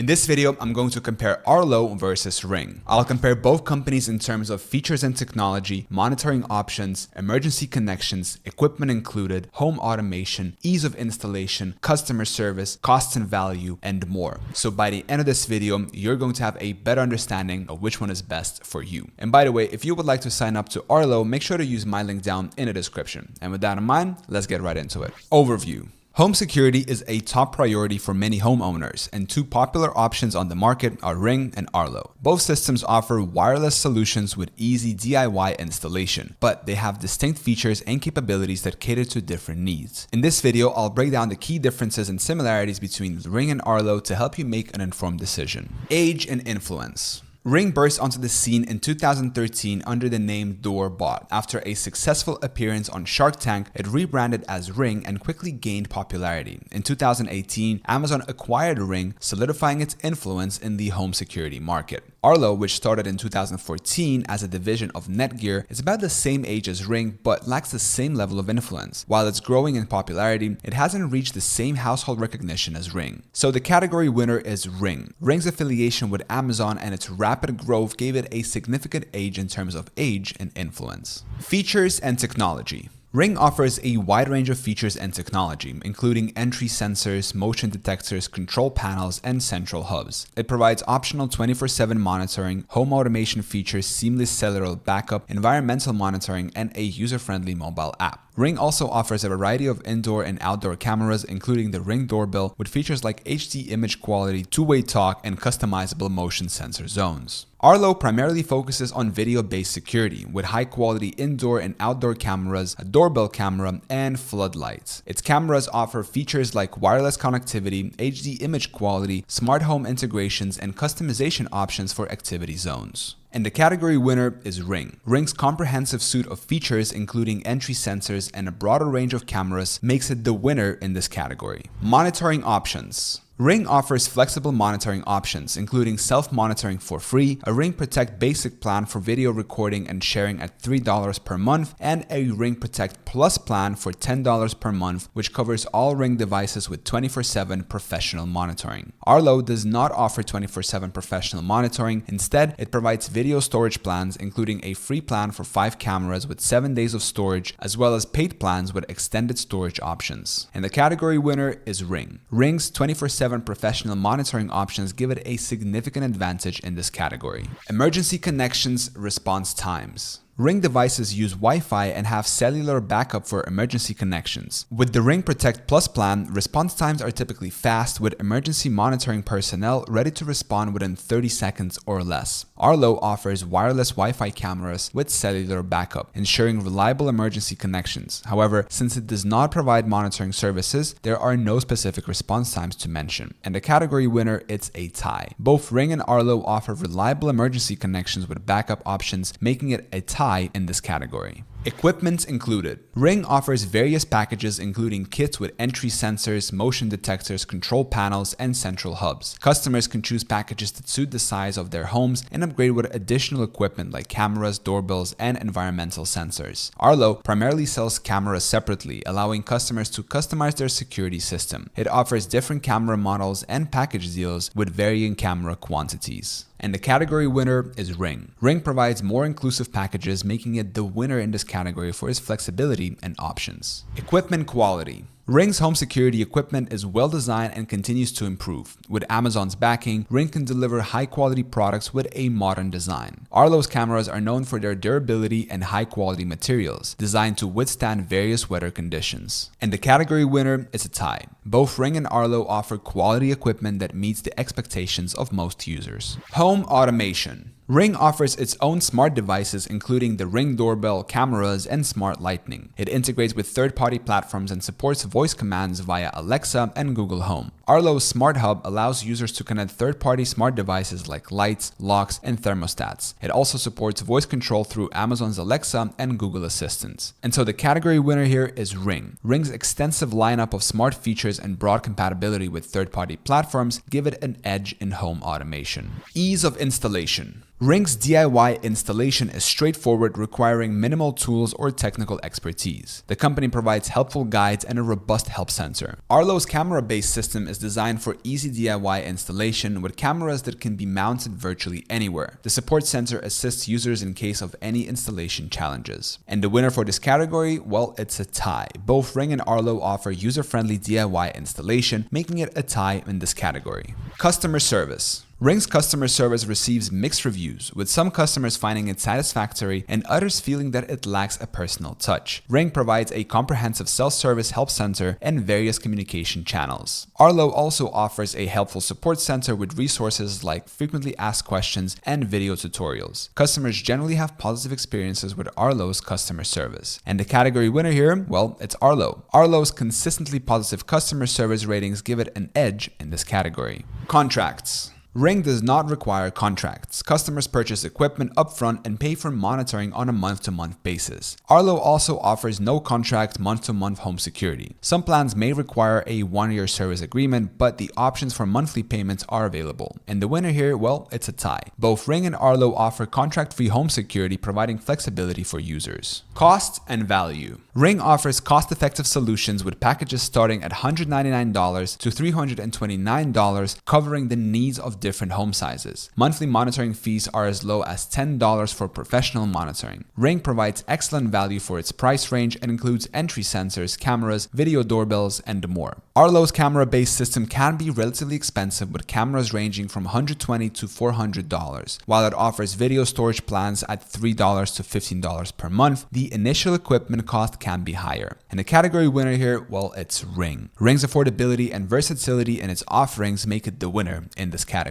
In this video, I'm going to compare Arlo versus Ring. I'll compare both companies in terms of features and technology, monitoring options, emergency connections, equipment included, home automation, ease of installation, customer service, cost and value, and more. So by the end of this video, you're going to have a better understanding of which one is best for you. And by the way, if you would like to sign up to Arlo, make sure to use my link down in the description. And with that in mind, let's get right into it. Overview. Home security is a top priority for many homeowners, and two popular options on the market are Ring and Arlo. Both systems offer wireless solutions with easy DIY installation, but they have distinct features and capabilities that cater to different needs. In this video, I'll break down the key differences and similarities between Ring and Arlo to help you make an informed decision. Age and influence. Ring burst onto the scene in 2013 under the name Doorbot. After a successful appearance on Shark Tank, it rebranded as Ring and quickly gained popularity. In 2018, Amazon acquired Ring, solidifying its influence in the home security market. Arlo, which started in 2014 as a division of Netgear, is about the same age as Ring but lacks the same level of influence. While it's growing in popularity, it hasn't reached the same household recognition as Ring. So the category winner is Ring. Ring's affiliation with Amazon and its rapid growth gave it a significant edge in terms of age and influence. Features and technology. Ring offers a wide range of features and technology, including entry sensors, motion detectors, control panels, and central hubs. It provides optional 24/7 monitoring, home automation features, seamless cellular backup, environmental monitoring, and a user-friendly mobile app. Ring also offers a variety of indoor and outdoor cameras, including the Ring doorbell, with features like HD image quality, two-way talk, and customizable motion sensor zones. Arlo primarily focuses on video-based security, with high-quality indoor and outdoor cameras, a doorbell camera, and floodlights. Its cameras offer features like wireless connectivity, HD image quality, smart home integrations, and customization options for activity zones. And the category winner is Ring. Ring's comprehensive suite of features, including entry sensors and a broader range of cameras, makes it the winner in this category. Monitoring options. Ring offers flexible monitoring options, including self-monitoring for free, a Ring Protect basic plan for video recording and sharing at $3 per month, and a Ring Protect Plus plan for $10 per month, which covers all Ring devices with 24/7 professional monitoring. Arlo does not offer 24/7 professional monitoring. Instead, it provides video storage plans, including a free plan for 5 cameras with 7 days of storage, as well as paid plans with extended storage options. And the category winner is Ring. Ring's 24/7 professional monitoring options give it a significant advantage in this category. Emergency connections, response times. Ring devices use Wi-Fi and have cellular backup for emergency connections. With the Ring Protect Plus plan, response times are typically fast, with emergency monitoring personnel ready to respond within 30 seconds or less. Arlo offers wireless Wi-Fi cameras with cellular backup, ensuring reliable emergency connections. However, since it does not provide monitoring services, there are no specific response times to mention. And the category winner, it's a tie. Both Ring and Arlo offer reliable emergency connections with backup options, making it a tie in this category. Equipment included. Ring offers various packages, including kits with entry sensors, motion detectors, control panels, and central hubs. Customers can choose packages that suit the size of their homes and upgrade with additional equipment like cameras, doorbells, and environmental sensors. Arlo primarily sells cameras separately, allowing customers to customize their security system. It offers different camera models and package deals with varying camera quantities. And the category winner is Ring. Ring provides more inclusive packages, making it the winner in this category for its flexibility and options. Equipment quality. Ring's home security equipment is well designed and continues to improve. With Amazon's backing, Ring can deliver high-quality products with a modern design. Arlo's cameras are known for their durability and high-quality materials, designed to withstand various weather conditions. And the category winner is a tie. Both Ring and Arlo offer quality equipment that meets the expectations of most users. Home automation. Ring offers its own smart devices, including the Ring doorbell, cameras, and smart lighting. It integrates with third-party platforms and supports voice commands via Alexa and Google Home. Arlo's Smart Hub allows users to connect third-party smart devices like lights, locks, and thermostats. It also supports voice control through Amazon's Alexa and Google Assistant. And so the category winner here is Ring. Ring's extensive lineup of smart features and broad compatibility with third-party platforms give it an edge in home automation. Ease of installation. Ring's DIY installation is straightforward, requiring minimal tools or technical expertise. The company provides helpful guides and a robust help center. Arlo's camera-based system is designed for easy DIY installation with cameras that can be mounted virtually anywhere. The support center assists users in case of any installation challenges. And the winner for this category, well, it's a tie. Both Ring and Arlo offer user-friendly DIY installation, making it a tie in this category. Customer service. Ring's customer service receives mixed reviews, with some customers finding it satisfactory and others feeling that it lacks a personal touch. Ring provides a comprehensive self-service help center and various communication channels. Arlo also offers a helpful support center with resources like frequently asked questions and video tutorials. Customers generally have positive experiences with Arlo's customer service. And the category winner here, well, it's Arlo. Arlo's consistently positive customer service ratings give it an edge in this category. Contracts. Ring does not require contracts. Customers purchase equipment upfront and pay for monitoring on a month-to-month basis. Arlo also offers no contract month-to-month home security. Some plans may require a 1-year service agreement, but the options for monthly payments are available. And the winner here, well, it's a tie. Both Ring and Arlo offer contract-free home security, providing flexibility for users. Cost and value. Ring offers cost-effective solutions with packages starting at $199 to $329, covering the needs of different home sizes. Monthly monitoring fees are as low as $10 for professional monitoring. Ring provides excellent value for its price range and includes entry sensors, cameras, video doorbells, and more. Arlo's camera-based system can be relatively expensive, with cameras ranging from $120 to $400. While it offers video storage plans at $3 to $15 per month, the initial equipment cost can be higher. And the category winner here, well, it's Ring. Ring's affordability and versatility in its offerings make it the winner in this category.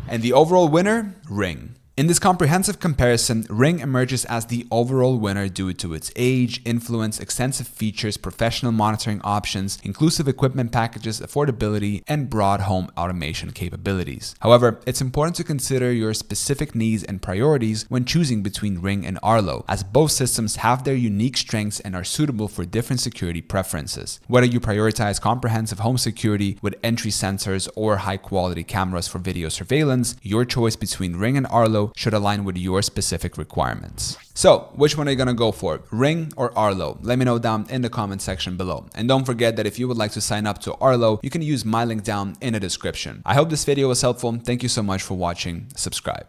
And the overall winner, Ring. In this comprehensive comparison, Ring emerges as the overall winner due to its age, influence, extensive features, professional monitoring options, inclusive equipment packages, affordability, and broad home automation capabilities. However, it's important to consider your specific needs and priorities when choosing between Ring and Arlo, as both systems have their unique strengths and are suitable for different security preferences. Whether you prioritize comprehensive home security with entry sensors or high-quality cameras for video surveillance, your choice between Ring and Arlo should align with your specific requirements. So, which one are you gonna go for? Ring or Arlo? Let me know down in the comment section below. And don't forget that if you would like to sign up to Arlo, you can use my link down in the description. I hope this video was helpful. Thank you so much for watching. Subscribe.